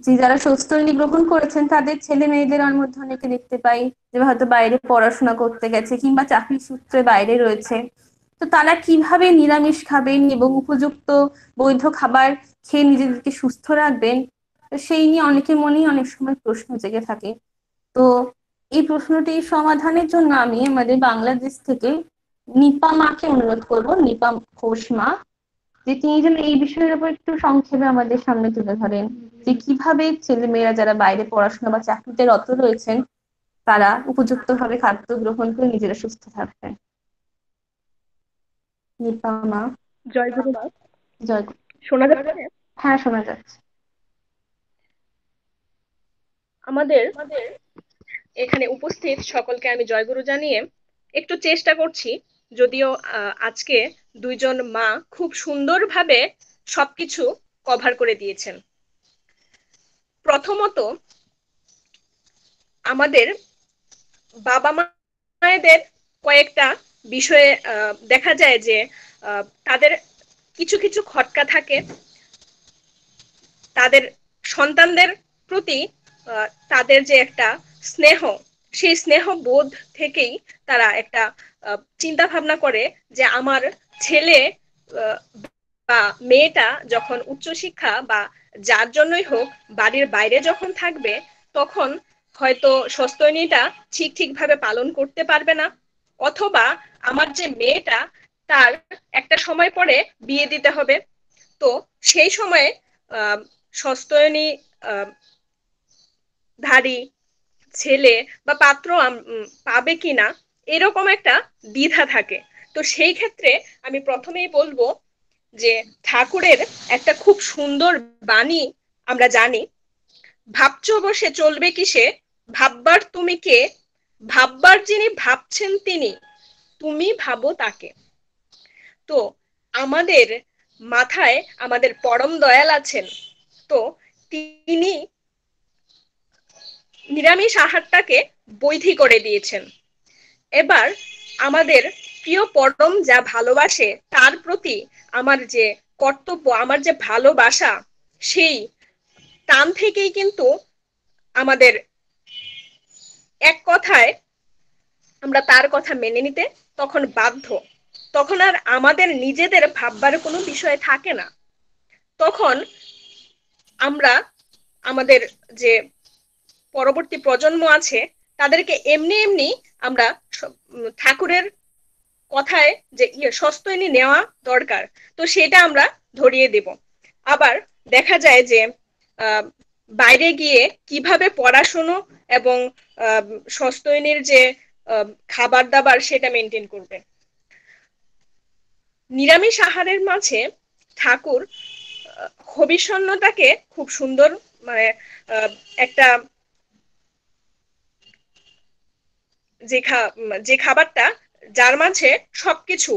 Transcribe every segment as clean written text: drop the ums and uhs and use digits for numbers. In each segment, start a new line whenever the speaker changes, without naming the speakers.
যে যারা স্বস্তিনী গ্রহণ করেছেন তাদের ছেলে মেয়েদের মধ্যে অনেকে দেখতে পাই যে হয়তো বাইরে পড়াশোনা করতে গেছে কিংবা চাকরি সূত্রে বাইরে রয়েছে। তো তারা কিভাবে নিরামিষ খাবেন এবং উপযুক্ত বৈধ খাবার খেয়ে নিজেদেরকে সুস্থ রাখবেন, তো সেই নিয়ে অনেকের মনেই অনেক সময় প্রশ্ন জেগে থাকে। তো এই প্রশ্নটি সমাধানের জন্য আমি আমাদের বাংলাদেশ থেকে নিপা মাকে অনুরোধ করব, নিপা ঘোষ মা, যে তিনি যেন এই বিষয়ের উপর একটু সংক্ষেপে আমাদের সামনে তুলে ধরেন যে কিভাবে ছেলে মেয়েরা যারা বাইরে পড়াশোনা বা চাকরিতে রত রয়েছেন তারা উপযুক্ত ভাবে খাদ্য গ্রহণ করে নিজেরা সুস্থ থাকবেন। নিপা মা।
জয়গুরু মা।
জয়।
শোনা যাচ্ছে?
হ্যাঁ, শোনা যাচ্ছে।
আমাদের এখানে উপস্থিত সকলকে আমি জয়গুরু জানিয়ে একটু চেষ্টা করছি, যদিও আজকে দুইজন মা খুব সুন্দরভাবে সবকিছু কভার করে দিয়েছেন। প্রথমত, আমাদের বাবা মায়েদের কয়েকটা বিষয়ে দেখা যায় যে তাদের কিছু কিছু খটকা থাকে তাদের সন্তানদের প্রতি। তাদের যে একটা স্নেহ, সেই স্নেহ বোধ থেকেই তারা একটা চিন্তা ভাবনা করে যে আমার ছেলে আহ, বা মেয়েটা যখন উচ্চশিক্ষা বা যার জন্যই হোক বাড়ির বাইরে যখন থাকবে, তখন হয়তো সস্তনীটা ঠিক ঠিকভাবে পালন করতে পারবে না, অথবা আমার যে মেয়েটা তার একটা সময় পরে বিয়ে দিতে হবে। তো সেই সময়ে আহ সস্তয়নী আহ ধারী ছেলে বা পাত্র পাবে কিনা, এরকম একটা দ্বিধা থাকে। তো সেই ক্ষেত্রে আমি প্রথমেই বলবো যে ঠাকুরের একটা খুব সুন্দর বাণী আমরা জানি, ভাবছো বসে চলবে কিসে, ভাববার তুমি কে, ভাববার যিনি ভাবছেন তিনি, তুমি ভাবো তাকে। তো আমাদের মাথায় আমাদের পরম দয়াল আছেন। তো তিনি নিরামিষ আহারটাকে বৈধি করে দিয়েছেন। এবার আমাদের প্রিয় পরম যা ভালোবাসে তার প্রতি আমার যে কর্তব্য, আমার যে ভালোবাসা, সেই টান থেকেই কিন্তু আমাদের এক কথায় আমরা তার কথা মেনে নিতে তখন বাধ্য। তখন আর আমাদের নিজেদের ভাববার কোনো বিষয় থাকে না। তখন আমরা আমাদের যে পরবর্তী প্রজন্ম আছে তাদেরকে এমনি এমনি আমরা ঠাকুরের কথায় যে সস্তনী নেওয়া দরকার, তো সেটা আমরা ধরিয়ে দেব। আবার দেখা যায় যে আহ, বাইরে গিয়ে কিভাবে পড়াশুনো এবং সস্তনীর যে খাবার দাবার সেটা মেনটেন করবে। নিরামিষ আহারের মাঝে ঠাকুর হবিষ্যন্নটাকে খুব সুন্দর, মানে একটা যে খাবারটা যার মাঝে সবকিছু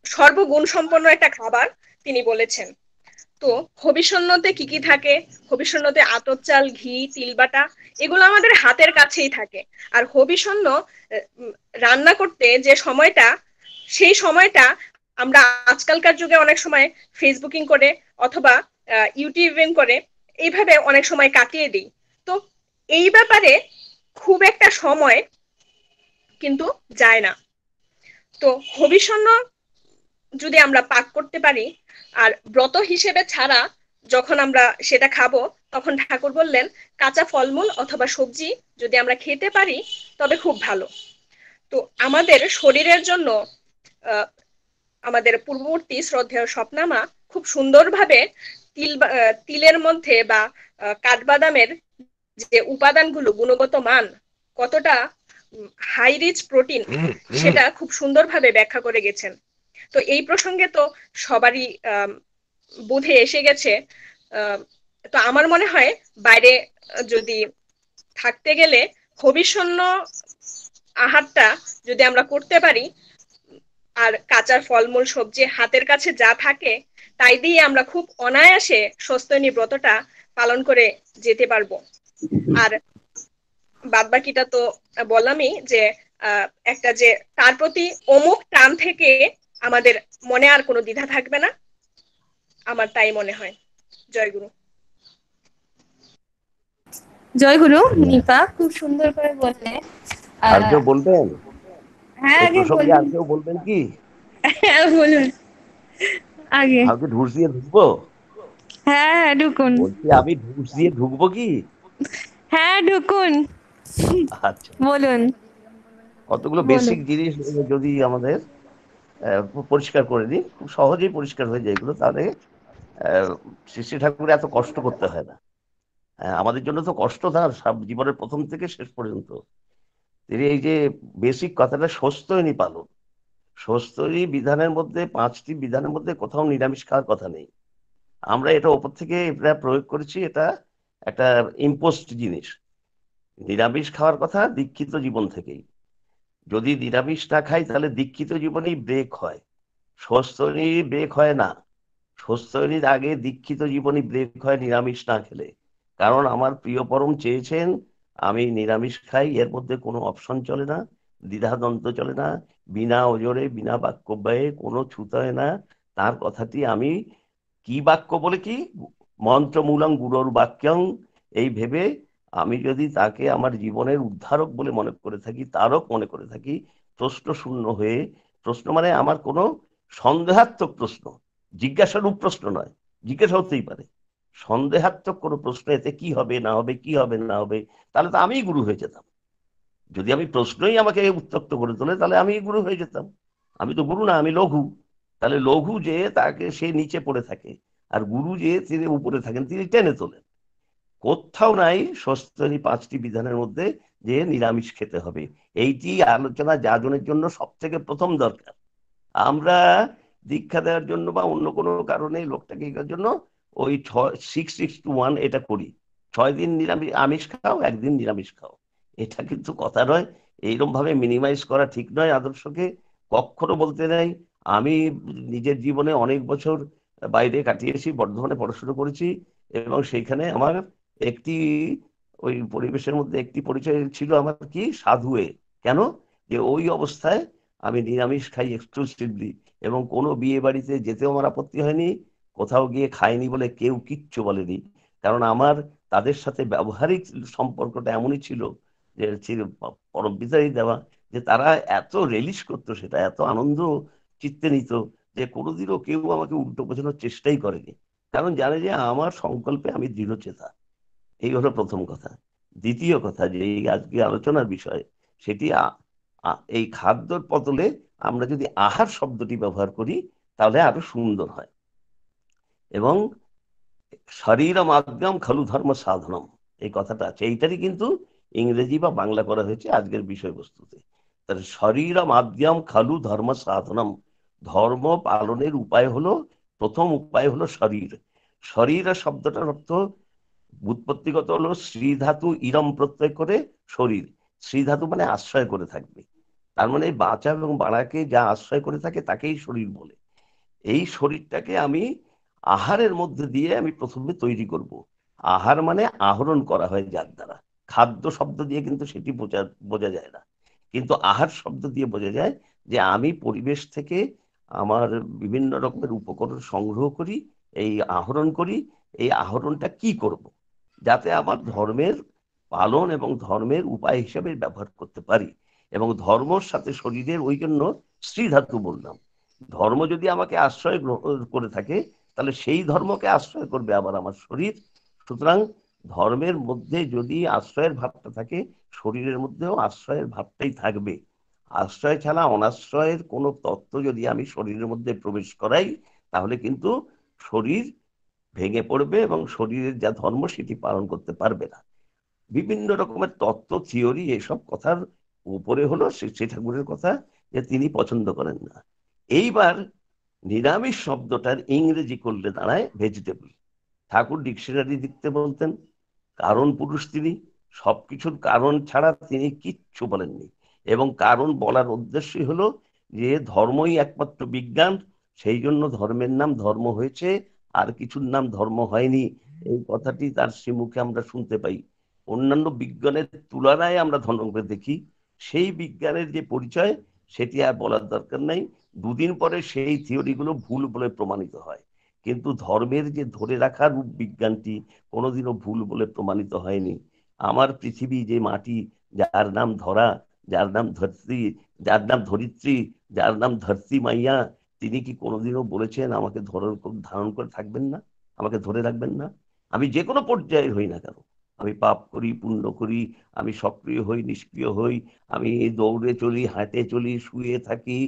সর্বগুণ সম্পন্ন একটা খাবার তিনি বলেছেন। তো হবিষ্যন্নতে কি কি থাকে? হবিষ্যন্নতে আতপ চাল, ঘি, তিল বাটা, এগুলো আমাদের হাতের কাছেই থাকে। আর হবিষ্যন্ন রান্না করতে যে সময়টা, সেই সময়টা আমরা আজকালকার যুগে অনেক সময় ফেসবুকিং করে অথবা ইউটিউবিং করে এইভাবে অনেক সময় কাটিয়ে দিই। তো এই ব্যাপারে খুব একটা সময় কিন্তু যায় না। তো হবিষ্যন্ন যদি আমরা পাক করতে পারি, আর ব্রত হিসেবে ছাড়া যখন আমরা সেটা খাবো, তখন ঠাকুর বললেন কাঁচা ফলমূল অথবা সবজি যদি আমরা খেতে পারি তবে খুব ভালো। তো আমাদের শরীরের জন্য আহ, আমাদের পূর্ববর্তী শ্রদ্ধেয় স্বপ্নামা খুব সুন্দরভাবে তিলের মধ্যে বা কাঠবাদামের যে উপাদানগুলো, গুণগত মান কতটা হাই রিচ প্রোটিন, সেটা খুব সুন্দরভাবে ব্যাখ্যা করে গেছেন। তো এই প্রসঙ্গে তো সবারই বোধে এসে গেছে। আহ, তো আমার মনে হয় বাইরে যদি থাকতে গেলে হবিষ্যন্ন আহারটা যদি আমরা করতে পারি, আর কাঁচা ফলমূল সবজি হাতের কাছে যা থাকে তাই দিয়ে আমরা খুব অনায়াসে সস্তনী ব্রতটা পালন করে যেতে পারবো। আর বাদ বাকিটা তো বললামই যে একটা যে তার প্রতি অমুক টান থেকে আমাদের মনে আর কোনো দ্বিধা থাকবে না, আমার তাই মনে হয়। জয়গুরু।
জয়গুরু। নিপা খুব সুন্দর করে বললে।
আর কেউ বলবেন
হ্যাঁ,
এই
আগে
প্রসঙ্গে?
বলুন।
আর কেউ বলবেন কি?
হ্যাঁ, বলুন আগে।
কাউকে ঢুস দিয়ে ঢুকবো?
হ্যাঁ হ্যাঁ, ঢুকুন।
বলছি আমি ঢুস দিয়ে ঢুকবো কি?
হ্যাঁ, ঢুকুন।
আচ্ছা,
বলুন
কতগুলো
বলুন।
বেসিক জিনিস যদি আমাদের পরিষ্কার করে দিই, খুব সহজেই পরিষ্কার হয়ে যায় এগুলো, তাহলে আহ, শ্রী শ্রী ঠাকুরের এত কষ্ট করতে হয় না। আমাদের জন্য তো কষ্ট তার সব জীবনের প্রথম থেকে শেষ পর্যন্ত। তিনি এই যে বেসিক কথাটা, স্বস্ত্যয়নী পালন, স্বস্ত্যয়নী বিধানের মধ্যে, 5টি বিধানের মধ্যে কোথাও নিরামিষ খাওয়ার কথা নেই। আমরা এটা ওপর থেকে এটা প্রয়োগ করেছি, এটা একটা ইম্পোস্ট জিনিস। নিরামিষ খাওয়ার কথা দীক্ষিত জীবন থেকেই। যদি নিরামিষ না খাই তাহলে দীক্ষিত জীবনেই ব্রেক হয়, স্বস্ত্যয়নী ব্রেক হয় না। স্বস্ত্যয়নীর আগে দীক্ষিত জীবনই ব্রেক হয় নিরামিষ না খেলে। কারণ আমার প্রিয় পরম চেয়েছেন আমি নিরামিষ খাই, এর মধ্যে কোনো অপশন চলে না, দ্বিধাদ্বন্দ্ব চলে না, বিনা ওজরে বিনা বাক্যব্যয়ে কোনো ছুতো হয় না। তার কথাটি আমি কি বাক্য বলে কি, মন্ত্রমূলং গুরুর বাক্যং, এই ভেবে আমি যদি তাকে আমার জীবনের উদ্ধারক বলে মনে করে থাকি, তারক মনে করে থাকি, প্রশ্ন শূন্য হয়ে, প্রশ্ন মানে আমার কোনো সন্দেহাত্মক প্রশ্ন, জিজ্ঞাসারূপ প্রশ্ন নয়, জিজ্ঞাসা হতেই পারে, সন্দেহাত্মক কোনো প্রশ্ন, এতে কি হবে না হবে, কি হবে না হবে, তাহলে তো আমিই গুরু হয়ে যেতাম। যদি আমি প্রশ্নই আমাকে উত্তপ্ত করে তোলে তাহলে আমি গুরু হয়ে যেতাম। আমি তো গুরু না, আমি লঘু। তাহলে লঘু যে তাকে সে নিচে পড়ে থাকে, আর গুরু যে তিনি উপরে থাকেন, তিনি টেনে তোলেন। কোথাও নাই স্বস্ত্যয়নী 5টি বিধানের মধ্যে যে নিরামিষ খেতে হবে। এইটি আলোচনা যাজনের জন্য সব থেকে প্রথম দরকার। আমরা দীক্ষা দেওয়ার জন্য বা অন্য কোনো কারণে লোকটাকে করার জন্য ওই 6:6:1 এটা করি, 6 দিন নিরামিষ আমিষ খাও, একদিন নিরামিষ খাও। এটা কিন্তু কথা নয়, এইরকম ভাবে মিনিমাইজ করা ঠিক নয় আদর্শকে, কখনো বলতে নেই। আমি নিজের জীবনে অনেক বছর বাইরে কাটিয়েছি, বর্ধমানে পড়াশোনা করেছি, এবং সেইখানে আমার একটি ওই পরিবেশের মধ্যে একটি পরিচয় ছিল আমার, কি সাধুয়ে। কেন? যে ওই অবস্থায় আমি নিরামিষ খাই এক্সক্লুসিভলি, এবং কোনো বিয়ে বাড়িতে যেতেও আমার আপত্তি হয়নি, কোথাও গিয়ে খাইনি বলে কেউ কিচ্ছু বলেনি। কারণ আমার তাদের সাথে ব্যবহারিক সম্পর্কটা এমনই ছিল যে পরম পিতারই দেওয়া, যে তারা এত রেলিশ করতো, সেটা এত আনন্দ চিত্তে নিত, যে কোনোদিনও কেউ আমাকে উল্টো বোঝানোর চেষ্টাই করেনি। কারণ জানে যে আমার সংকল্পে আমি দৃঢ়চেতা। এই হলো প্রথম কথা। দ্বিতীয় কথা, যে এই আজকে আলোচনার বিষয়, সেটি এই খাদ্যর বদলে আমরা যদি আহার শব্দটি ব্যবহার করি তাহলে আরো সুন্দর হয়। এবং শরীরম আজ্ঞাম খলু ধর্ম সাধনম, এই কথাটা আছে, এইটারই কিন্তু ইংরেজি বা বাংলা করা হয়েছে আজকের বিষয়বস্তুতে। তাহলে শরীরম আজ্ঞাম খলু ধর্ম সাধনম, ধর্ম পালনের উপায় হলো, প্রথম উপায় হলো শরীর। শরীর শব্দটার অর্থ উৎপত্তিগত হলো শ্রী ধাতু ইরম প্রত্যয় করে শরীর। শ্রী ধাতু মানে আশ্রয় করে থাকবে, তার মানে বাঁচা এবং বাড়াকে যা আশ্রয় করে থাকে তাকেই শরীর বলে। এই শরীরটাকে আমি আহারের মধ্যে দিয়ে আমি প্রথমে তৈরি করব। আহার মানে আহরণ করা হয় যার দ্বারা, খাদ্য শব্দ দিয়ে কিন্তু সেটি বোঝা বোঝা যায় না, কিন্তু আহার শব্দ দিয়ে বোঝা যায় যে আমি পরিবেশ থেকে আমার বিভিন্ন রকমের উপকরণ সংগ্রহ করি, এই আহরণ করি। এই আহরণটা কি করব, যাতে আমার ধর্মের পালন এবং ধর্মের উপায় হিসেবে ব্যবহার করতে পারি। এবং ধর্মর সাথে শরীরের, ওই জন্য স্ত্রী ধাতু বললাম। ধর্ম যদি আমাকে আশ্রয় করে থাকে, তাহলে সেই ধর্মকে আশ্রয় করবে আবার আমার শরীর। সুতরাং ধর্মের মধ্যে যদি আশ্রয়ের ভাবটা থাকে, শরীরের মধ্যেও আশ্রয়ের ভাবটাই থাকবে। আশ্রয় ছাড়া অনাশ্রয়ের কোনো তত্ত্ব যদি আমি শরীরের মধ্যে প্রবেশ করাই, তাহলে কিন্তু শরীর ভেঙে পড়বে এবং শরীরের যা ধর্ম সেটি পালন করতে পারবে না। বিভিন্ন রকমের তত্ত্ব থিওরি এসব কথার উপরে হলো শ্রী ঠাকুরের কথা, যে তিনি পছন্দ করেন না। এইবার নিরামিষ শব্দটার ইংরেজি করলে দাঁড়ায় ভেজিটেবল। ঠাকুর ডিকশনারি লিখতে বলতেন, কারণ পুরুষ তিনি, সবকিছুর কারণ ছাড়া তিনি কিচ্ছু বলেননি। এবং কারণ বলার উদ্দেশ্যই হলো যে ধর্মই একমাত্র বিজ্ঞান, সেই জন্য ধর্মের নাম ধর্ম হয়েছে, আর কিছুর নাম ধর্ম হয়নি। এই কথাটি তার শ্রীমুখে আমরা শুনতে পাই। অন্যান্য বিজ্ঞানের তুলনায় আমরা ধর্মকে দেখি, সেই বিজ্ঞানের যে পরিচয় সেটি আর বলার দরকার নাই। দুদিন পরে সেই থিওরিগুলো ভুল বলে প্রমাণিত হয়। কিন্তু ধর্মের যে ধরে রাখার বিজ্ঞানটি কোনোদিনও ভুল বলে প্রমাণিত হয়নি। আমার পৃথিবী যে মাটি, যার নাম ধরা, যার নাম ধরিত্রী, যার নাম ধরিত্রী, যার নাম ধরতি মাইয়া, তিনি কি কোনোদিনও বলেছেন আমাকে ধারণ করে থাকবেন না, আমাকে ধরে রাখবেন না? আমি যে কোনো পর্যায়ে হই না কেন, আমি পাপ করি পুণ্য করি, আমি সক্রিয় হই নিষ্ক্রিয় হই, আমি দৌড়ে চলি হাঁটে চলি শুয়ে থাকি,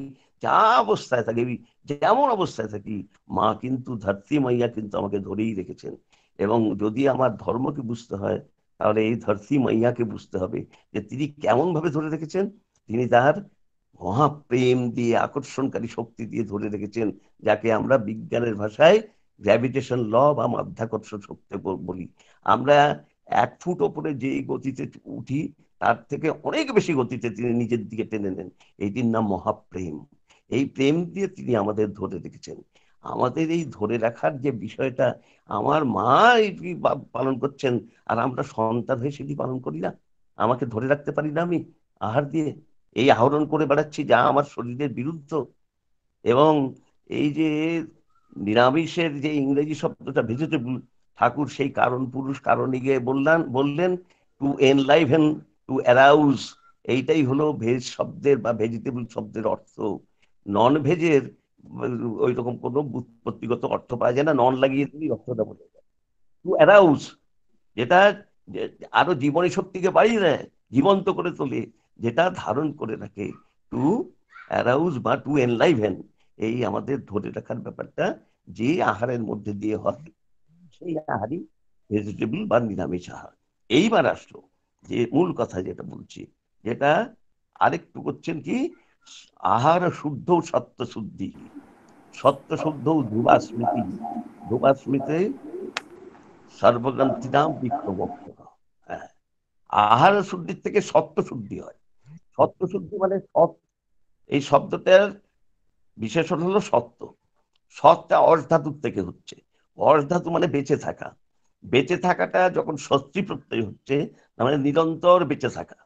যা অবস্থায় থাকি, যেমন অবস্থায় থাকি, মা কিন্তু ধরতি মাইয়া কিন্তু আমাকে ধরেই রেখেছেন। এবং যদি আমার ধর্মকে বুঝতে হয়, তাহলে এই ধরতি মাইয়াকে বুঝতে হবে যে তিনি কেমন ভাবে ধরে রেখেছেন। তিনি তার মহাপ্রেম দিয়ে, আকর্ষণকারী শক্তি দিয়ে ধরে রেখেছেন, যাকে আমরা বিজ্ঞানের ভাষায় গ্র্যাভিটেশন ল বা মাধ্যাকর্ষণ শক্তি বলি। আমরা 1 ফুট ওপরে যে গতিতে উঠি, তার থেকে অনেক বেশি গতিতে তিনি নিজের দিকে টেনে নেন। এইটির নাম মহাপ্রেম। এই প্রেম দিয়ে তিনি আমাদের ধরে রেখেছেন। আমাদের এই ধরে রাখার যে বিষয়টা, আমার মা এটি পালন করছেন, আর আমরা সন্তান হয়ে সেটি পালন করি না। আমাকে ধরে রাখতে পারি না আমি আহার দিয়ে, এই আহরণ করে বেড়াচ্ছি যা আমার শরীরের বিরুদ্ধ। এবং এই যে নিরামিষের যে ইংরেজি শব্দটা ভেজিটেবল, ঠাকুর সেই কারণ পুরুষ কারণে গিয়ে বললেন টু এনলাইভেন, টু অ্যারাউজ। এইটাই হলো ভেজ শব্দের বা ভেজিটেবল শব্দের অর্থ। নন ভেজের ওই রকম কোনো ব্যুৎপত্তিগত অর্থ পাওয়া যায় না, নন লাগিয়ে দিলেই অর্থটা বোঝা যায়। টু অ্যারাউজ, যেটা আরো জীবনী শক্তিকে বাড়িয়ে দেয়, জীবন্ত করে তোলে, যেটা ধারণ করে রাখে। টু অ্যারাউজ বা টু এনলাইভেন, এই আমাদের ধরে রাখার ব্যাপারটা যে আহারের মধ্যে দিয়ে হয়, সেই আহারই ভেজিটেবল বা নিরামিষ আহার। এইবার আসলো যে মূল কথা যেটা বলছি, যেটা আরেকটু করছেন কি, আহার শুদ্ধ সত্য শুদ্ধি, সত্য শুদ্ধ ধ্রুবা স্মৃতি, ধ্রুবা স্মৃতি সর্বগ্রন্থিনাম বিপ্রবক্ত। হ্যাঁ, আহার শুদ্ধির থেকে সত্য শুদ্ধি হয়। সত্য শুদ্ধি মানে সৎ, এই শব্দটার বিশেষণ হলো সত্য। সৎটা অর্শ ধাতুর থেকে হচ্ছে। অর্শ ধাতু মানে বেঁচে থাকা। বেঁচে থাকাটা যখন ষষ্ঠী প্রত্যয় হচ্ছে, তার মানে নিরন্তর বেঁচে থাকা,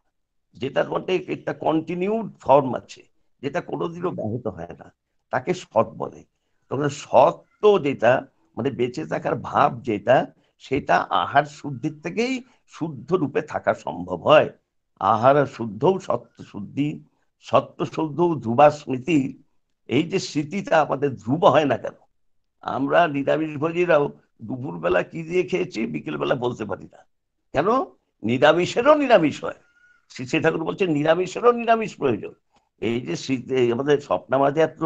যেটার মধ্যে একটা কন্টিনিউড ফর্ম আছে, যেটা কোনোদিনও ব্যাহত হয় না, তাকে সৎ বলে। তখন সত্য যেটা মানে বেঁচে থাকার ভাব যেটা, সেটা আহার শুদ্ধির থেকেই শুদ্ধ রূপে থাকা সম্ভব হয়। আহার শুদ্ধও সত্য শুদ্ধি, সত্য শুদ্ধও ধ্রুবা স্মৃতি। এই যে স্মৃতিটা আমাদের ধ্রুব হয় না কেন? আমরা নিরামিষ ভোজীরাও দুপুরবেলা কি দিয়ে খেয়েছি বিকেল বেলা বলতে পারি না কেন? নিরামিষেরও নিরামিষ হয়। শ্রী ঠাকুর বলছেন নিরামিষেরও নিরামিষ প্রয়োজন। এই যে আমাদের স্বপ্নামাজে এত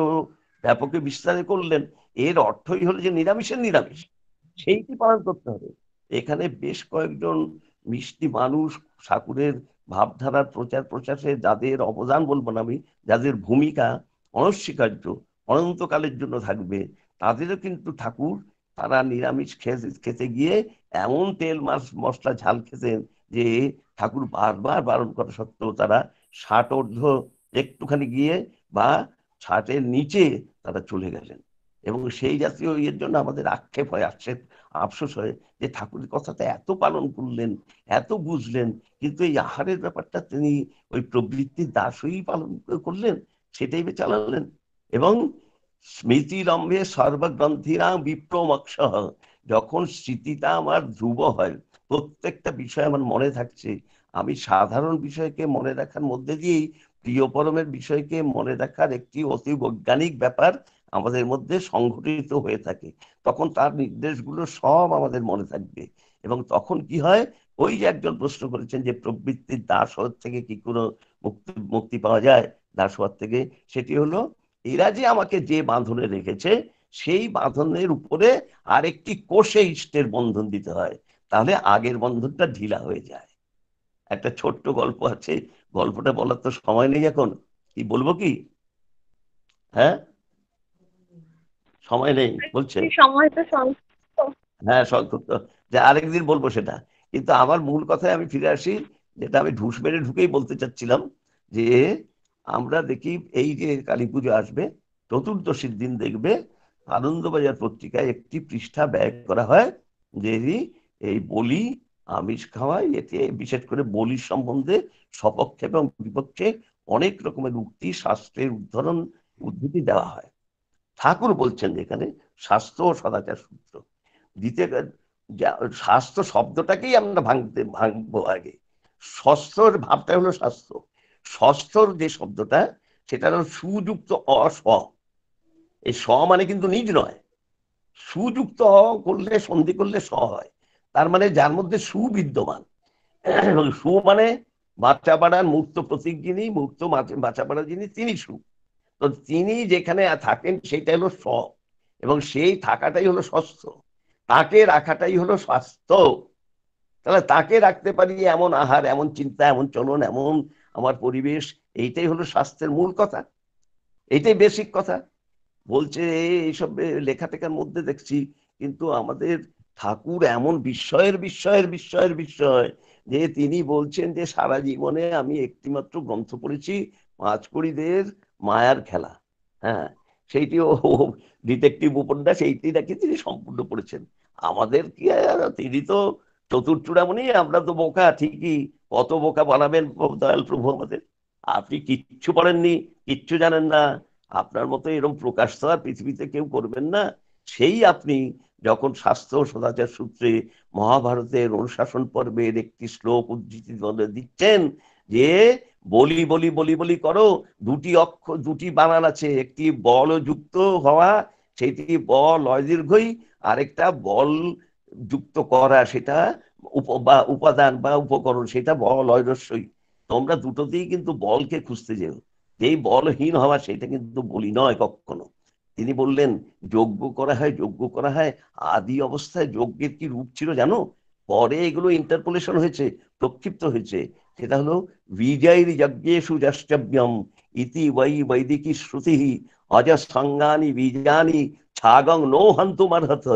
ব্যাপকে বিস্তারে করলেন, এর অর্থই হলো যে নিরামিষের নিরামিষ, সেইটি পালন করতে হবে। এখানে বেশ কয়েকজন মিষ্টি মানুষ ঠাকুরের ভাবধারার প্রচার প্রসারে যাদের অবদান বলবো না আমি, যাদের ভূমিকা অনস্বীকার্য, অনন্তকালের জন্য থাকবে, তাদেরও কিন্তু ঠাকুর, তারা নিরামিষ খেতে গিয়ে এমন তেল মাছ মশলা ঝাল খেতেন যে ঠাকুর বারবার বারণ করা সত্ত্বেও তারা 60 একটুখানি গিয়ে বা 60-এর নিচে তারা চলে গেলেন। এবং সেই জাতীয় ইয়ের জন্য আমাদের আক্ষেপ হয়, আফসোস হয় যে ঠাকুরের কথাটা এত পালন করলেন, এত বুঝলেন, কিন্তু এই আহারের ব্যাপারটা তিনি ওই প্রবৃত্তির দাসই পালন করলেন, সেটাই চালালেন। এবং স্মৃতিরম্ভে সর্বগ্রন্থিরা বিপ্রমক্ষ, যখন স্মৃতিটা আমার ধ্রুব হয়, প্রত্যেকটা বিষয় আমার মনে থাকছে, আমি সাধারণ বিষয়কে মনে রাখার মধ্যে দিয়েই প্রিয় পরমের বিষয়কে মনে রাখার একটি অতি বৈজ্ঞানিক ব্যাপার আমাদের মধ্যে সংঘটিত হয়ে থাকে, তখন তার নির্দেশগুলো সব আমাদের মনে থাকবে। এবং তখন কি হয়, ওই যে একজন প্রশ্ন করেছেন যে প্রবৃত্তির দাস হওয়ার থেকে কি কোনো মুক্তি পাওয়া যায়, দাস হওয়ার থেকে, সেটি হলো এরা যে আমাকে যে বাঁধনে রেখেছে, সেই বাঁধনের উপরে আরেকটি কোষে ইষ্টের বন্ধন দিতে হয়, তাহলে আগের বন্ধনটা ঢিলা হয়ে যায়। একটা ছোট্ট গল্প আছে, গল্পটা বলার তো সময় নেই এখন, কি বলবো কি? হ্যাঁ, সময় নেই বলছেন?
সময় তো সংক্ষিপ্ত।
হ্যাঁ, সংক্ষিপ্ত, যে আরেকদিন বলবো সেটা। কিন্তু আমার মূল কথায় আমি ফিরে আসি, যেটা আমি ঢুস মেরে ঢুকেই বলতে চাচ্ছিলাম, যে আমরা দেখি এই যে কালী পুজো আসবে, চতুর্দশীর দিন দেখবে আনন্দবাজার পত্রিকায় একটি পৃষ্ঠা ব্যয় করা হয় যে এই বলি, আমিষ খাওয়ায়, এতে বিশেষ করে বলির সম্বন্ধে সপক্ষে এবং বিপক্ষে অনেক রকমের উক্তি, শাস্ত্রের উদ্ধৃতি দেওয়া হয়। ঠাকুর বলছেন যেখানে স্বাস্থ্য ও সদাচার সূত্র দিতে, স্বাস্থ্য শব্দটাকেই আমরা ভাঙবো আগে। স্বাস্থ্যর ভাবটা হলো স্বাস্থ্য, স্বাস্থ্যর যে শব্দটা সেটা হলো সুযুক্ত অস, এই স মানে কিন্তু নিজ নয়, সুযুক্ত করলে সন্ধি করলে স হয়, তার মানে যার মধ্যে সুবিদ্যমান। এবং সু মানে বাচ্চা পাড়ার মূর্ত প্রতীক যিনি, মূর্ত বাচ্চা পাড়ার যিনি, তিনি সু। তো তিনি যেখানে থাকেন সেটা হলো স, এবং সেই থাকাটাই হলো স্বাস্থ্য, তাকে রাখাটাই হলো স্বাস্থ্য। তাহলে তাকে রাখতে পারি এমন আহার, এমন চিন্তা, এমন চলন, এমন আমার পরিবেশ, এইটাই হলো স্বাস্থ্যের মূল কথা, এইটাই বেসিক কথা। বলছে এইসব লেখা টেখার মধ্যে দেখছি, কিন্তু আমাদের ঠাকুর এমন বিস্ময়ের বিস্ময়ের বিস্ময়ের বিস্ময় যে তিনি বলছেন যে সারা জীবনে আমি একটিমাত্র গ্রন্থ পড়েছি, পাঁচকড়িদের মায়ার খেলা। হ্যাঁ, সেইটি ও ডিটেকটিভ উপন্যাস, এইটি নাকি তিনি সম্পূর্ণ পড়েছেন। আমাদের কি তিনি তো চতুর্চূড়ামণি, আমরা তো বোকা ঠিকই, কত বোকা বানাবেন দয়াল প্রভু আমাদের। আপনি কিচ্ছু পড়েননি, কিচ্ছু জানেন না, আপনার মতো এরকম প্রকাশ তো আর পৃথিবীতে কেউ করবেন না। সেই আপনি যখন স্বাস্থ্য ও সদাচার সূত্রে মহাভারতের অনুশাসন পর্বের একটি শ্লোক উদ্ধৃতি দিচ্ছেন যে বলি বলি বলি বলি করো, দুটি অক্ষর, দুটি বানান আছে, একটি বল যুক্ত হওয়া, সেটি বল লয় দীর্ঘই, আরেকটা বল যুক্ত করা, সেটা বা উপাদান বা উপকরণ, সেটা বল লয় রস্যই। তোমরা দুটোতেই কিন্তু বলকে খুঁজতে যেও, যেই বলহীন হওয়া সেটা কিন্তু বলি নয় কখনো। তিনি বললেন যজ্ঞ করা হয়, যজ্ঞ করা হয়, আদি অবস্থায় যজ্ঞের কি রূপ ছিল জানো? পরে এগুলো ইন্টারপোলেশন হয়েছে, প্রক্ষিপ্ত হয়েছে। সেটা হলো বিজয়ীর যজ্ঞেষু দ্রষ্টব্যম ইতি বৈ বৈদিকী শ্রুতি অজসঙ্গানি বীজানি ছাগং নো হন্তুমার্হত,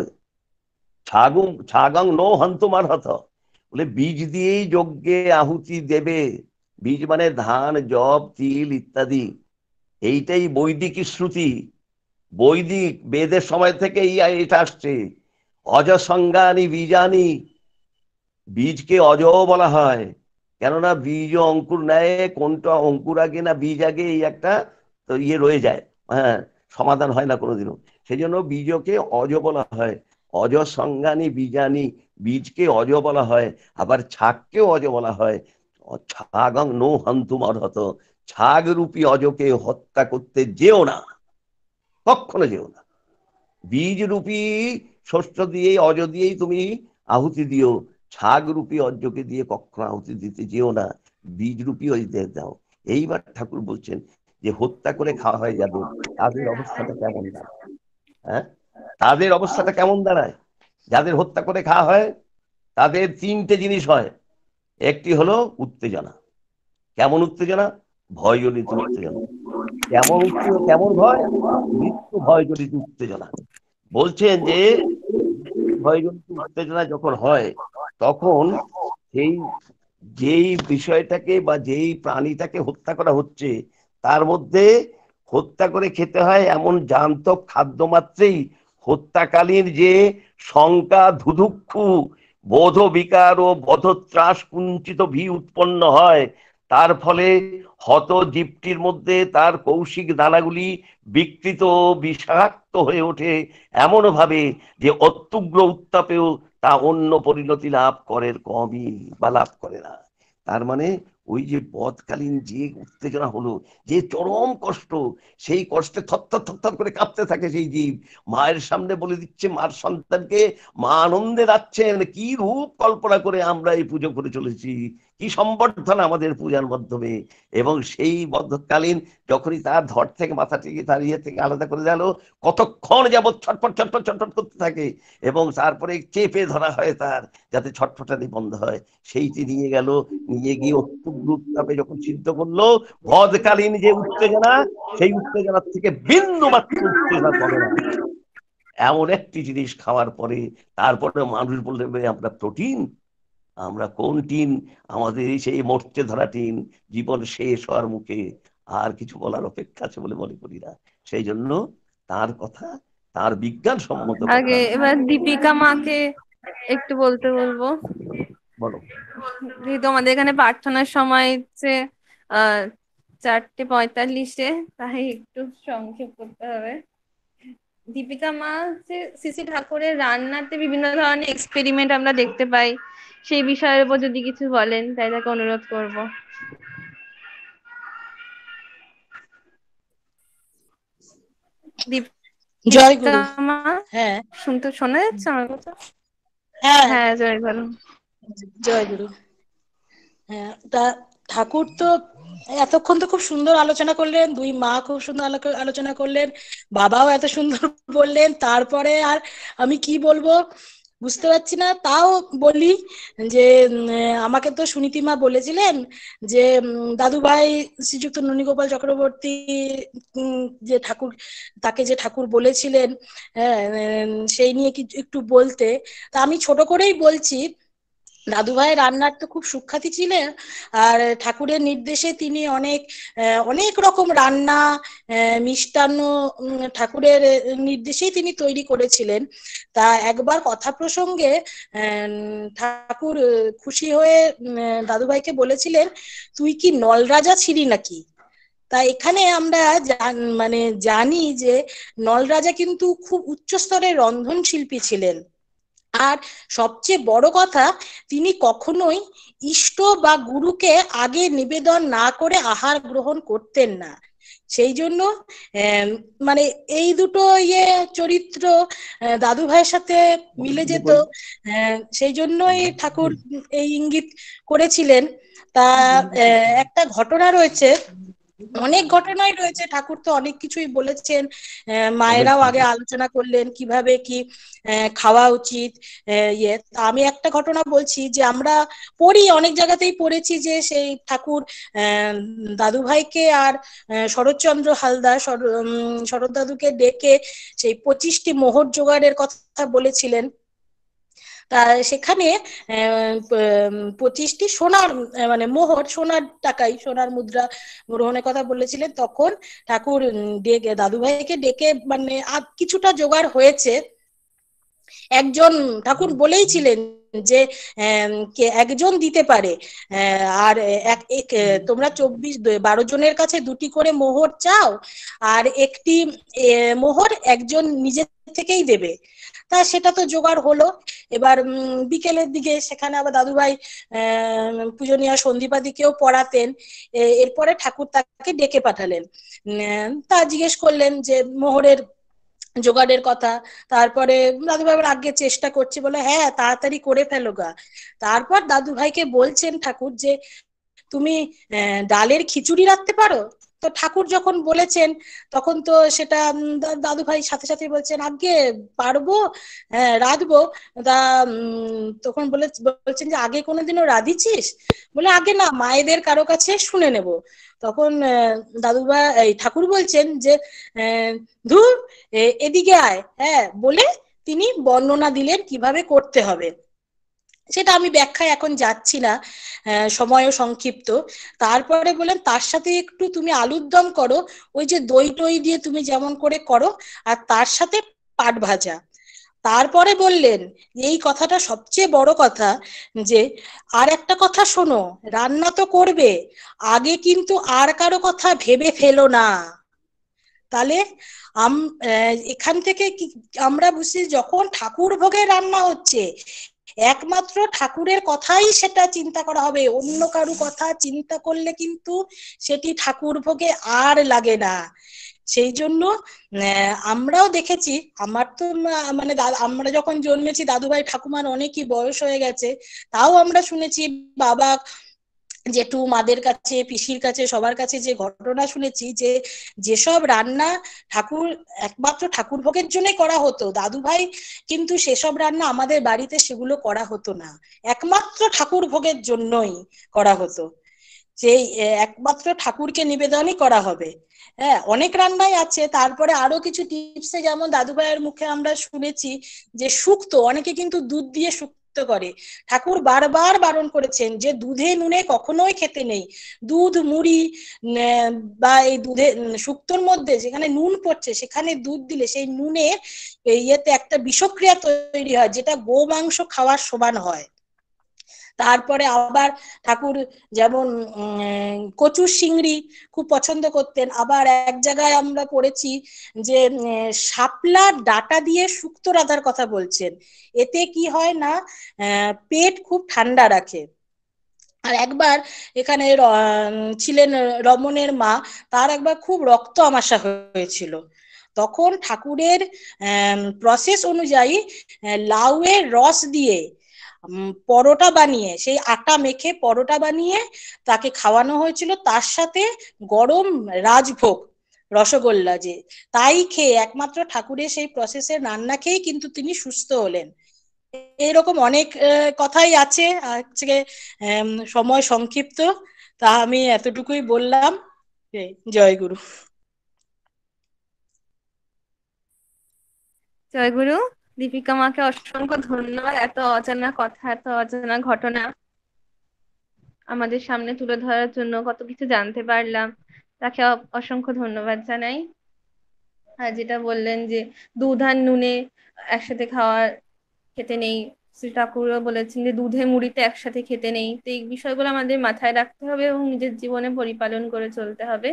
ছাগং নো হন্তুমার্হত। বলে বীজ দিয়েই যজ্ঞে আহুতি দেবে, বীজ মানে ধান, জব, তিল ইত্যাদি, এইটাই বৈদিক শ্রুতি, বৈদিক বেদের সময় থেকে এটা আসছে। অজসংজ্ঞানি বীজানি, বীজকে অজ বলা হয়, কেননা বীজ অঙ্কুর নেয়, কোনটা অঙ্কুর আগে না বীজ আগে, এই একটা তো রয়ে যায়, হ্যাঁ, সমাধান হয় না কোনোদিনও। সেই জন্য বীজকে অজ বলা হয়, অজ সংজ্ঞানি বীজানি, বীজকে অজ বলা হয়, আবার ছাগকেও অজ বলা হয়। ছাগং নো হন্তুম অর্হত, ছাগ রূপী অজকে হত্যা করতে যেও না, কখনো যেও না। বীজ রূপী শস্য দিয়েই, অজ দিয়েই তুমি আহুতি দিও, ছাগ রূপী অর্জকে দিয়ে কখনো আহুতি দিতে যেও না, বীজ রূপী ওই দাও। এইবার ঠাকুর বলছেন যে হত্যা করে খাওয়া হয় যাদের, তাদের অবস্থাটা কেমন দাঁড়ায়? হ্যাঁ, তাদের অবস্থাটা কেমন দাঁড়ায়? যাদের হত্যা করে খাওয়া হয় তাদের তিনটে জিনিস হয়। একটি হলো উত্তেজনা। কেমন উত্তেজনা? ভয়জনিত উত্তেজনা। কেমন ভয়? মৃত্যু ভয়জনিত উত্তেজনা। বলছেন যে ভয়জনিত উত্তেজনা যখন হয়, তখন সেই যেই বিষয়টাকে বা যেই প্রাণীটাকে হত্যা করা হচ্ছে, তার মধ্যে হত্যা করে খেতে হয় এমন জান্তক খাদ্য মাত্রেই হত্যাকালীন যে শঙ্কা, ধুধুক্ষু, বোধ বিকার ও বধত্রাস কুঞ্চিত ভি উৎপন্ন হয়, তার ফলে হত জীবটির মধ্যে তার কৌশিক দানাগুলি বিকৃত ও বিষাক্ত হয়ে ওঠে এমন ভাবে যে অত্যুগ্র উত্তাপেও তা অন্য পরিণতি লাভ করে কমই বা লাভ করে না। তার মানে ওই যে বধকালীন যে উত্তেজনা হলো, যে চরম কষ্ট, সেই কষ্টে থরথর থরথর করে কাঁপতে থাকে সেই জীব, মায়ের সামনে বলে দিচ্ছে মার সন্তানকে, মা আনন্দে যাচ্ছেন, কি রূপ কল্পনা করে আমরা এই পুজো করে চলেছি, কি সম্বর্ধনা আমাদের পূজার মাধ্যমে। এবং সেই বধকালীন যখনই তার ধর থেকে মাথা থেকে তার ইয়ে থেকে আলাদা করে গেল, কতক্ষণ যাবৎ ছটফট ছটফট ছটফট করতে থাকে, এবং তারপরে চেপে ধরা হয় তার, যাতে ছটফটানি বন্ধ হয়। সেইটি নিয়ে গেল, নিয়ে গিয়ে অত্যুগ্র উত্তাপে যখন সিদ্ধ করলো, বধকালীন যে উত্তেজনা, সেই উত্তেজনার থেকে বিন্দু মাত্র উত্তেজনা করে না। এমন একটি জিনিস খাওয়ার পরে তারপরে মানুষ বলবে আমরা প্রোটিন, আমরা কোন টিন? আমাদের এই সেই মরচে ধরা টিন, জীবন শেষ হওয়ার মুখে, আর কিছু বলার অপেক্ষা আছে বলে মনে করি না। সেই জন্য তার কথা, তার বিজ্ঞানসম্মত
আগে
কথা।
এবার দীপিকা মাকে একটু বলতে বলবো।
বলো।
যেহেতু আমাদের এখানে প্রার্থনার সময় হচ্ছে 4:45, তাই একটু সংক্ষেপ করতে হবে। দীপিকা মা, যে শ্রী ঠাকুরের রান্নাতে বিভিন্ন ধরনের এক্সপেরিমেন্ট আমরা দেখতে পাই, সেই বিষয়ের উপর যদি কিছু বলেন তাই তাকে অনুরোধ করব।
জয়
দীপিকা
গুরু।
মা,
হ্যাঁ
শোনা যাচ্ছে আমার কথা?
হ্যাঁ,
হ্যাঁ, জয় বলো।
জয় গুরু। হ্যাঁ, তা ঠাকুর তো এতক্ষণ তো খুব সুন্দর আলোচনা করলেন, দুই মা খুব সুন্দর আলোচনা করলেন, বাবাও এত সুন্দর বললেন, তারপরে আর আমি কি বলবো বুঝতে পারছি না। তাও বলি যে আমাকে তো সুনীতি মা বলেছিলেন যে দাদু ভাই শ্রীযুক্ত ননীগোপাল চক্রবর্তী যে ঠাকুর, তাকে যে ঠাকুর বলেছিলেন, হ্যাঁ, সেই নিয়ে কি একটু বলতে। তা আমি ছোট করেই বলছি, দাদু ভাই রান্নার তো খুব সুখ্যাতি ছিলেন, আর ঠাকুরের নির্দেশে তিনি অনেক রকম রান্না, মিষ্টান্ন ঠাকুরের নির্দেশেই তিনি তৈরি করেছিলেন। তা একবার কথা প্রসঙ্গে ঠাকুর খুশি হয়ে দাদু ভাইকে বলেছিলেন, তুই কি নলরাজা ছিলি নাকি? তা এখানে আমরা মানে জানি যে নলরাজা কিন্তু খুব উচ্চ স্তরের রন্ধন শিল্পী ছিলেন। আর সবচেয়ে বড় কথা, তিনি কখনোই ইষ্ট বা গুরুকে আগে নিবেদন না করে আহার গ্রহণ করতেন না। সেই জন্য মানে এই দুটো চরিত্র দাদু ভাইয়ের সাথে মিলে যেত। সেই জন্যই ঠাকুর এই ইঙ্গিত করেছিলেন। তা একটা ঘটনা রয়েছে, অনেক ঘটনাই রয়েছে, ঠাকুর তো অনেক কিছুই বলেছেন। মায়েরাও আগে আলোচনা করলেন কিভাবে কি খাওয়া উচিত। তা আমি একটা ঘটনা বলছি, যে আমরা পড়ি, অনেক জায়গাতেই পড়েছি যে সেই ঠাকুর দাদু ভাইকে আর শরৎচন্দ্র হালদার শরৎ দাদুকে ডেকে সেই 25টি মোহর জোগাড়ের কথা বলেছিলেন। তা সেখানে 25টি সোনার মানে মোহর, সোনার টাকাই, সোনার মুদ্রা গ্রহণের কথা বলেছিলেন। তখন ঠাকুর ডেকে দাদু ভাইকে ডেকে মানে কিছুটা জোগাড় হয়েছে। একজন ঠাকুর বলেইছিলেন যে একজন দিতে পারে, আর তোমরা 12 জনের কাছে 2টি করে মোহর চাও, আর একটি মোহর একজন নিজে থেকেই দেবে। তা সেটা তো জোগাড় হলো। এবার বিকেলের দিকে সেখানে আবার দাদুভাই পূজনীয় সন্দীপাদিকেও পড়াতেন। এরপরে ঠাকুর তাকে ডেকে পাঠালেন। তা জিজ্ঞেস করলেন যে মোহরের জোগাড়ের কথা। তারপরে দাদুভাই আগে চেষ্টা করছে, বলে হ্যাঁ তাড়াতাড়ি করে ফেলো গা। তারপর দাদু ভাইকে বলছেন ঠাকুর যে তুমি ডালের খিচুড়ি রাখতে পারো? তো ঠাকুর যখন বলেছেন তখন তো সেটা দাদু ভাই সাথে সাথে বলছেন আগে পারবো, হ্যাঁ রাঁধবো। তা তখন বলছেন যে আগে কোনোদিনও রাঁধিছিস? বলে আগে না, মায়েদের কারো কাছে শুনে নেব। তখন দাদুভাই ঠাকুর বলছেন যে ধুর, এদিকে আয়, হ্যাঁ বলে তিনি বর্ণনা দিলেন কিভাবে করতে হবে। সেটা আমি ব্যাখ্যায় এখন যাচ্ছি না, সময়ও সংক্ষিপ্ত। তারপরে বলেন তার সাথে একটু তুমি আলুর দম করো, ওই যে দই টই দিয়ে তুমি যেমন করে করো, আর তার সাথে পাট ভাজা। তারপরে বললেন এই কথাটা সবচেয়ে বড় কথা, যে আর একটা কথা শোনো, রান্না তো করবে, আগে কিন্তু আর কারো কথা ভেবে ফেলো না। তাহলে এখান থেকে আমরা বুঝছি, যখন ঠাকুর ভোগে রান্না হচ্ছে একমাত্র ঠাকুরের কথাই সেটা চিন্তা করা হবে, অন্য কারো কথা চিন্তা করলে কিন্তু সেটি ঠাকুর ভোগে আর লাগে না। সেই জন্য আমরাও দেখেছি, আমার তো মানে আমরা যখন জন্মেছি দাদুভাই ঠাকুমার অনেকই বয়স হয়ে গেছে, তাও আমরা শুনেছি বাবা জেঠু মাদের কাছে পিসির কাছে সবার কাছে যে ঘটনা শুনেছি, যে যেসব রান্না ঠাকুর একমাত্র ঠাকুর ভোগের জন্যই করা হতো, দাদু ভাই কিন্তু সেসব রান্না আমাদের বাড়িতে সেগুলো করা হতো না, একমাত্র ঠাকুর ভোগের জন্যই করা হতো, সেই একমাত্র ঠাকুরকে নিবেদনই করা হবে। হ্যাঁ, অনেক রান্নাই আছে। তারপরে আরো কিছু টিপসে যেমন দাদু ভাইয়ের মুখে আমরা শুনেছি যে শুক্তো, অনেকে কিন্তু দুধ দিয়ে শুক্তো করে। ঠাকুর বারবার বারণ করেছেন যে দুধে নুনে কখনোই খেতে নেই। দুধ মুড়ি বা এই দুধে শুক্তোর মধ্যে যেখানে নুন পড়ছে সেখানে দুধ দিলে সেই নুনে ইয়েতে একটা বিষক্রিয়া তৈরি হয়, যেটা গো মাংস খাওয়ার সমান হয়। তারপরে আবার ঠাকুর যেমন কচুর শিংড়ি খুব পছন্দ করতেন। আবার এক জায়গায় আমরা পড়েছি যে শাপলার ডাটা দিয়ে শুক্তো রাঁধার কথা বলছেন, এতে কি হয় না পেট খুব ঠান্ডা রাখে। আর একবার এখানে ছিলেন রমণের মা, তার একবার খুব রক্ত আমাশা হয়েছিল, তখন ঠাকুরের প্রসেস অনুযায়ী লাউয়ের রস দিয়ে পরোটা বানিয়ে, সেই আটা মেখে পরোটা বানিয়ে তাকে খাওয়ানো হয়েছিল, তার সাথে গরম রাজভোগ রসগোল্লা, যে তাই খেয়ে একমাত্র ঠাকুরের সেই প্রসেসের রান্না খেয়েই কিন্তু তিনি সুস্থ হলেন। এরকম অনেক কথাই আছে। আজকে সময় সংক্ষিপ্ত, তা আমি এতটুকুই বললাম। জয় গুরু।
জয়গুরু। দীপিকা মাকে অসংখ্য ধন্যবাদ, এত অজানা কথা, এত অজানা ঘটনা আমাদের সামনে তুলে ধরার জন্য। কত কিছু জানতে পারলাম, তাকে অসংখ্য ধন্যবাদ জানাই। আর যেটা বললেন যে দুধ আর নুনে একসাথে খেতে নেই, শ্রী ঠাকুরও বলেছেন যে দুধে মুড়িতে একসাথে খেতে নেই। তো এই বিষয়গুলো আমাদের মাথায় রাখতে হবে এবং নিজের জীবনে পরিপালন করে চলতে হবে।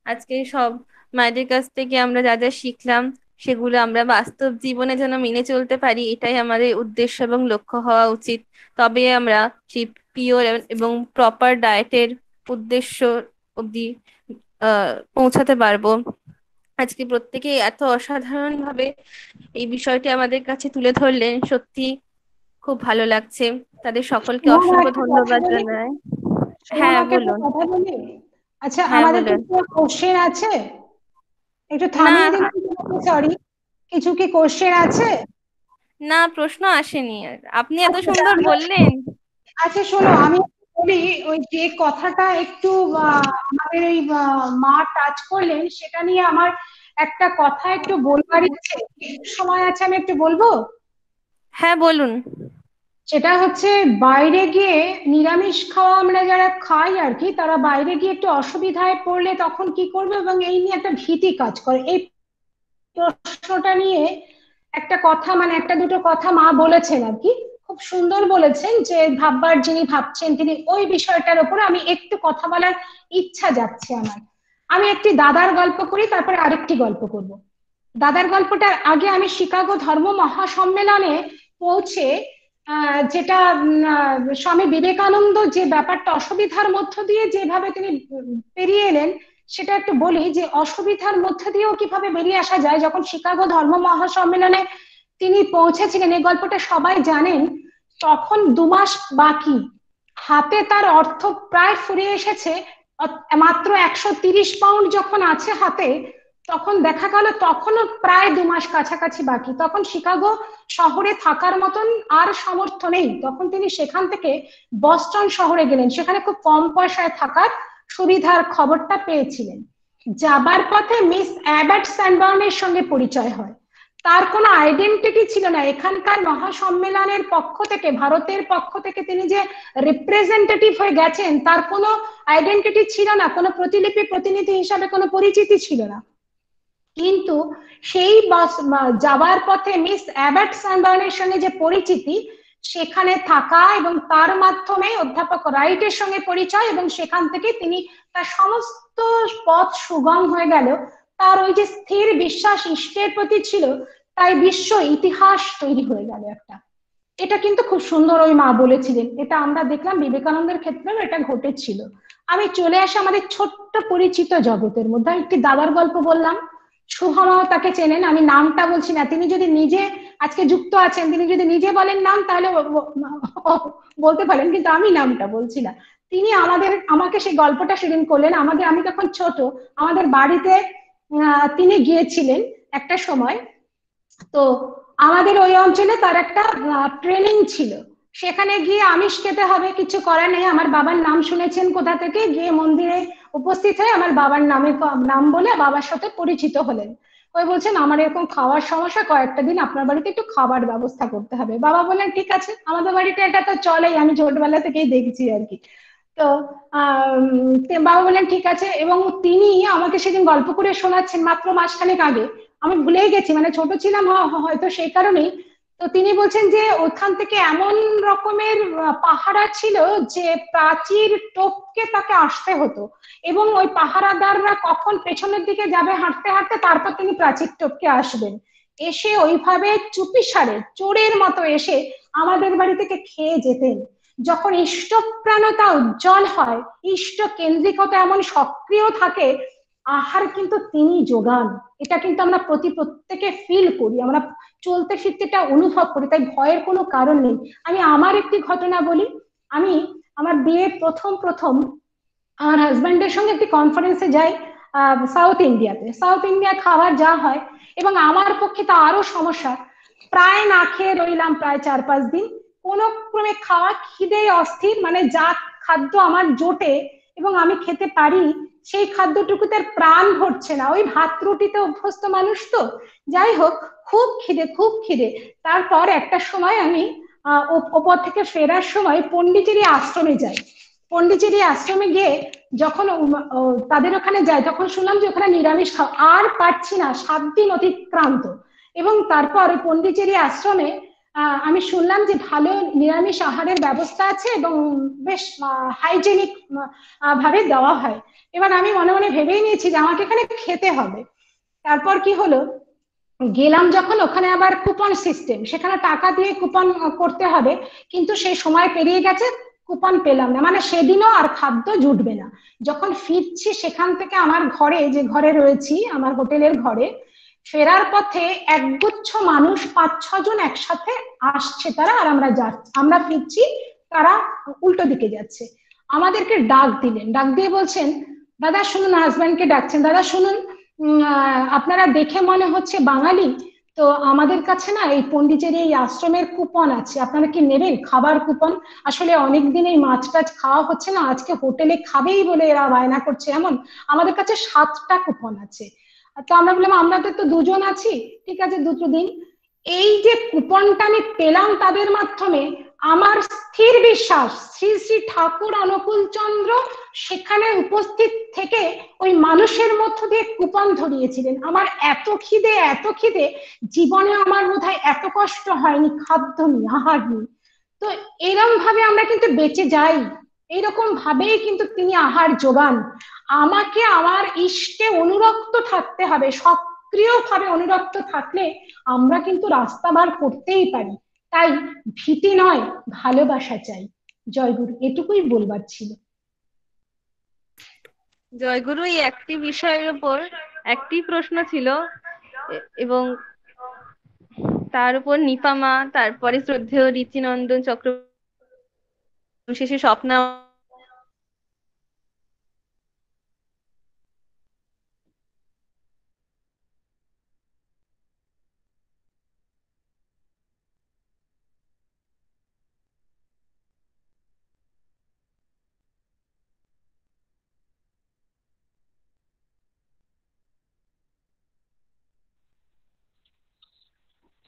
আজকে সব মায়েদের কাছ থেকে আমরা যা যা শিখলাম, সেগুলো আমরা বাস্তব জীবনে যেন মেনে চলতে পারি, এটাই আমাদের উদ্দেশ্য এবং লক্ষ্য হওয়া উচিত। তবে আমরা সেই পিওর এবং প্রপার ডায়েটের উদ্দেশ্য অব্দি পৌঁছাতে পারবো। আজকে প্রত্যেকে এত অসাধারণ ভাবে এই বিষয়টি আমাদের কাছে তুলে ধরলেন, সত্যি খুব ভালো লাগছে। তাদের সকলকে
সোমা,
অসংখ্য
একটা কথা
ধন্যবাদ
বলি।
জানাই।
সোমা,
হ্যাঁ
একটা
বলুন।
কথা বলি। আচ্ছা,
হ্যাঁ
আমাদের
বলুন।
তো কোশ্চেন আছে, একটু
না,
থামিয়ে দিলাম তোমাকে, সরি। কিছু কি কোশ্চেন আছে?
না, প্রশ্ন আসেনি। আপনি এত
আচ্ছা,
সুন্দর বললেন।
আচ্ছা শোনো, আমি বলি, ওই যে কথাটা একটু আমাদের এই মা টাচ করলেন, সেটা নিয়ে আমার একটা কথা একটু বলবার ইচ্ছে। একটু সময় আছে, আমি একটু বলবো।
হ্যাঁ বলুন।
সেটা হচ্ছে, বাইরে গিয়ে নিরামিষ খাওয়া আমরা যারা খাই আর কি, তারা বাইরে গিয়ে একটু অসুবিধায় পড়লে তখন কি করবে, এবং এই নিয়ে একটা ভীতি কাজ করে। এই প্রশ্নটা নিয়ে একটা কথা, মানে একটা দুটো কথা মা বলেছেন আর কি, খুব সুন্দর বলেছেন, যে ভাববার যিনি ভাবছেন তিনি, ওই বিষয়টার উপরে আমি একটু কথা বলার ইচ্ছা যাচ্ছে আমার। আমি একটি দাদার গল্প করি, তারপরে আরেকটি গল্প করব। দাদার গল্পটার আগে আমি শিকাগো ধর্ম মহাসম্মেলনে পৌঁছে যেটা স্বামী বিবেকানন্দ যে ব্যাপারটা অসুবিধার মধ্য দিয়ে যেভাবে তিনি পেরিয়ে এলেন, সেটা একটু বলি, যে অসুবিধার মধ্যে দিয়েও কিভাবে বেরিয়ে আসা যায়। যখন শিকাগো ধর্ম মহাসম্মেলনে তিনি পৌঁছেছিলেন, এই গল্পটা সবাই জানেন, তখন 2 মাস বাকি, হাতে তার অর্থ প্রায় ফুরিয়ে এসেছে, মাত্র 130 পাউন্ড যখন আছে হাতে, তখন দেখা গেল তখনও প্রায় 2 মাস কাছাকাছি বাকি। তখন শিকাগো শহরে থাকার মতন আর সামর্থ্য নেই। তখন তিনি সেখান থেকে বস্টন শহরে গেলেন, সেখানে খুব কম পয়সায় থাকার সুবিধার খবরটা পেয়েছিলেন। যাবার পথে মিস অ্যাবাট স্যানবার্নের সঙ্গে পরিচয় হয়। তার কোনো আইডেন্টিটি ছিল না। এখানকার মহাসম্মেলনের পক্ষ থেকে, ভারতের পক্ষ থেকে তিনি যে রিপ্রেজেন্টেটিভ হয়ে গেছেন, তার কোনো আইডেন্টিটি ছিল না, কোনো প্রতিলিপি প্রতিনিধি হিসাবে কোনো পরিচিতি ছিল না। কিন্তু সেই যাবার পথে মিস অ্যাবাট স্যানবার্নের সঙ্গে যে পরিচিতি, সেখানে থাকা এবং তার মাধ্যমে অধ্যাপক রাইটের সঙ্গে পরিচয়, এবং সেখান থেকে তিনি তার সমস্ত পথ সুগম হয়ে গেল। তার ওই যে স্থির বিশ্বাস ইষ্টের প্রতি ছিল, তাই বিশ্ব ইতিহাস তৈরি হয়ে গেল একটা। এটা কিন্তু খুব সুন্দর ওই মা বলেছিলেন, এটা আমরা দেখলাম বিবেকানন্দের ক্ষেত্রেও এটা ঘটেছিল। আমি চলে আসি আমাদের ছোট্ট পরিচিত জগতের মধ্যে। একটি দাদার গল্প বললাম, সুহামাও তাকে চেনেন, আমি নামটা বলছি না। তিনি যদি নিজে আজকে যুক্ত আছেন, তিনি যদি নিজে বলেন নাম, তাহলে বলতে পারেন, কিন্তু আমি নামটা বলছি না। তিনি আমাকে সেই গল্পটা সেদিন করলেন। আমি তখন ছোট, আমাদের বাড়িতে তিনি গিয়েছিলেন একটা সময়। তো আমাদের ওই অঞ্চলে তার একটা ট্রেনিং ছিল, সেখানে গিয়ে আমিষ খেতে হবে, কিছু করার নেই। আমার বাবার নাম শুনেছেন কোথা থেকে, গিয়ে মন্দিরে উপস্থিত হয়ে আমার বাবার নাম বলে বাবার সাথে পরিচিত হলেন। ওই বলছেন, আমার এরকম খাওয়ার সমস্যা, কয়েকটা দিন আপনার বাড়িতে একটু খাবার ব্যবস্থা করতে হবে। বাবা বললেন ঠিক আছে, আমাদের বাড়িতে এটা তো চলেই, আমি ছোটবেলা থেকেই দেখছি আর কি। তো বাবা বললেন ঠিক আছে, এবং তিনি আমাকে সেদিন গল্প করে শোনাচ্ছেন মাত্র মাসখানেক আগে। আমি ভুলেই গেছি, মানে ছোট ছিলাম হয়তো সেই কারণেই। তো তিনি বলছেন যে ওখান থেকে এমন রকমের পাহারা ছিল যে প্রাচীর টপকে তাকে আসতে হতো, এবং ওই পাহারাদাররা কখন পেছনের দিকে যাবে হাঁটতে হাঁটতে, তারপর তিনি প্রাচীর টপকে আসবেন, এসে ওইভাবে চুপিসারে চোরের মতো এসে আমাদের বাড়ি থেকে খেয়ে যেতেন। যখন ইষ্টপ্রাণতা উজ্জ্বল হয়, ইষ্ট কেন্দ্রিকতা এমন সক্রিয় থাকে, আহার কিন্তু তিনি যোগান। এটা কিন্তু আমরা প্রত্যেকে ফিল করি, আমরা চলতে ফিরতে এটা অনুভব করি, তাই ভয়ের কোনো কারণ নেই। আমি আমার একটি ঘটনা বলি। আমি আমার বিয়ের প্রথম প্রথম আমার হাজব্যান্ডের সঙ্গে একটি কনফারেন্সে যাই সাউথ ইন্ডিয়াতে। সাউথ ইন্ডিয়া খাবার যা হয়, এবং আমার পক্ষে তো আরো সমস্যা, প্রায় না খেয়ে রইলাম প্রায় 4-5 দিন। কোনো ক্রমে খাওয়া খিদে অস্থির, মানে যা খাদ্য আমার জোটে এবং আমি খেতে পারি, সেই খাদ্যটুকু তার প্রাণ ভরছে না। ওই ভাত রুটিতে অভ্যস্ত মানুষ তো, যাই হোক, খুব খিদে খুব খিদে। তারপর একটা সময় আমি ওপর থেকে ফেরার সময় পন্ডিচেরি আশ্রমে যাই। পন্ডিচেরি আশ্রমে গিয়ে যখন তাদের ওখানে যাই, তখন শুনলাম যে ওখানে নিরামিষ খাওয়া, আর পারছি না, 7 দিন অতিক্রান্ত। এবং তারপর ওই পন্ডিচেরি আশ্রমে আমি শুনলাম যে ভালো নিরামিষ আহারের ব্যবস্থা আছে এবং বেশ হাইজেনিক ভাবে দেওয়া হয়। এবার আমি মনে মনে ভেবেই নিয়েছি যে আমাকে এখানে খেতে হবে। তারপর কি হলো, গেলাম যখন, ওখানে আবার কুপন সিস্টেম, সেখানে টাকা দিয়ে কুপন করতে হবে, কিন্তু সেই সময় পেরিয়ে গেছে, কুপন পেলাম না, মানে সেদিনও আর খাদ্য জুটবে না। যখন ফিরছি সেখান থেকে আমার ঘরে, যে ঘরে রয়েছি আমার হোটেলের ঘরে, ফেরার পথে একগুচ্ছ মানুষ 5-6 জন একসাথে আসছে তারা, আর আমরা ফিরছি, তারা উল্টো দিকে যাচ্ছে। আমাদেরকে ডাক দিলেন, ডাক দিয়ে বলছেন, দাদা শুনুন, হাজব্যান্ডকে ডাকছেন, দাদা শুনুন, আপনারা দেখে মনে হচ্ছে বাঙালি, তো আমাদের কাছে না এই পন্ডিচেরি এই আশ্রমের কুপন আছে, আপনারা কি নেবেন? খাবার কুপন। আসলে অনেকদিন এই মাছ টাছ খাওয়া হচ্ছে না, আজকে হোটেলে খাবেই বলে এরা বায়না করছে এমন, আমাদের কাছে 7টা কুপন আছে। তো আমরা বললাম আমাদের তো 2 জন আছি, ঠিক আছে দুটো দিন। এই যে কুপনটা আমি পেলাম তাদের মাধ্যমে, আমার স্থির বিশ্বাস শ্রী শ্রী ঠাকুর অনুকূল চন্দ্র সেখানে উপস্থিত থেকে ওই মানুষের মধ্য দিয়ে কুপন ধরিয়েছিলেন। আমার এত খিদে এত খিদে, জীবনে আমার বোধহয় এত কষ্ট হয়নি খাদ্য নিয়ে, আহার নিয়ে। তো এরকম ভাবে আমরা কিন্তু বেঁচে যাই, এইরকম ভাবেই কিন্তু তিনি আহার যোগান। আমাকে আমার ইষ্টে অনুরক্ত থাকতে হবে, সক্রিয় ভাবে অনুরক্ত থাকলে আমরা কিন্তু রাস্তা বার করতেই পারি। তাই ভীতি নয়, ভালোবাসা চাই। জয়গুরু, এটুকুই বলবার ছিল।
জয়গুরু, এই একটি বিষয়ের উপর একটি প্রশ্ন ছিল, এবং তার উপর নিপামা, তারপরে শ্রদ্ধেয় ঋচিনন্দন চক্রবর্তী, শেষে স্বপ্না।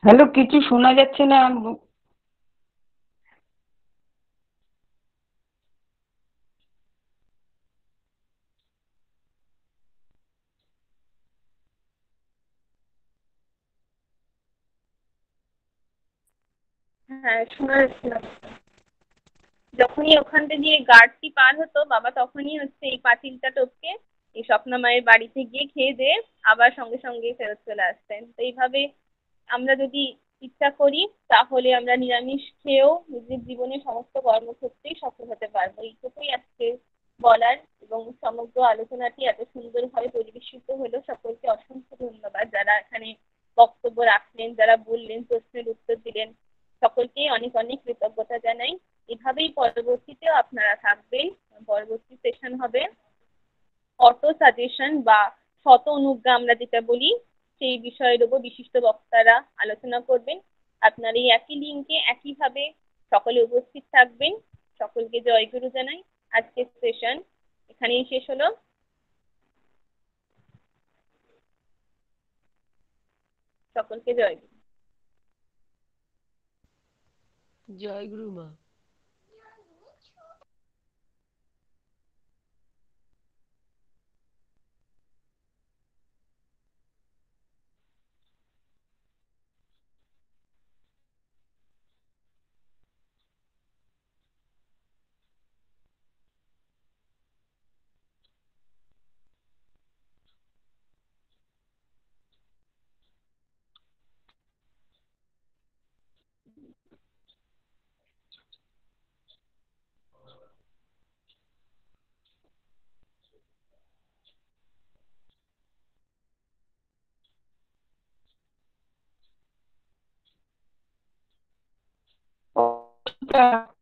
হ্যালো, কিছু শোনা যাচ্ছে না।
হ্যাঁ, শোনা যাচ্ছে না। যখনই ওখানটা দিয়ে গার্ডটি পার হতো বাবা, তখনই হচ্ছে এই পাঁচিলটা টপকে এই স্বপ্না মায়ের বাড়িতে গিয়ে খেয়ে দিয়ে আবার সঙ্গে সঙ্গে ফেরত চলে আসতেন। তো এইভাবে আমরা যদি ইচ্ছা করি, তাহলে আমরা নিরামিষ খেয়েও নিজের জীবনে সমস্ত কর্মক্ষেত্রেই সফল হতে পারবো। এইটুকুই আজকে বলার, এবং সমগ্র আলোচনাটি এত সুন্দরভাবে পরিবেশিত হলো। সকলকে অসংখ্য ধন্যবাদ, যারা এখানে বক্তব্য রাখলেন, যারা বললেন, প্রশ্নের উত্তর দিলেন, সকলকেই অনেক অনেক কৃতজ্ঞতা জানাই। এভাবেই পরবর্তীতেও আপনারা থাকবেন। পরবর্তী সেশন হবে অটো সাজেশন বা শত অনুজ্ঞা আমরা যেটা বলি, সেই বিষয়ের উপর বিশিষ্ট বক্তারা আলোচনা করবেন। আপনার এই একই লিঙ্কে একইভাবে সকলে উপস্থিত থাকবেন। সকলকে জয়গুরু জানাই। আজকের সেশন এখানেই শেষ হলো। সকলকে জয়গুরু।
জয় গুরু মা। টাটা।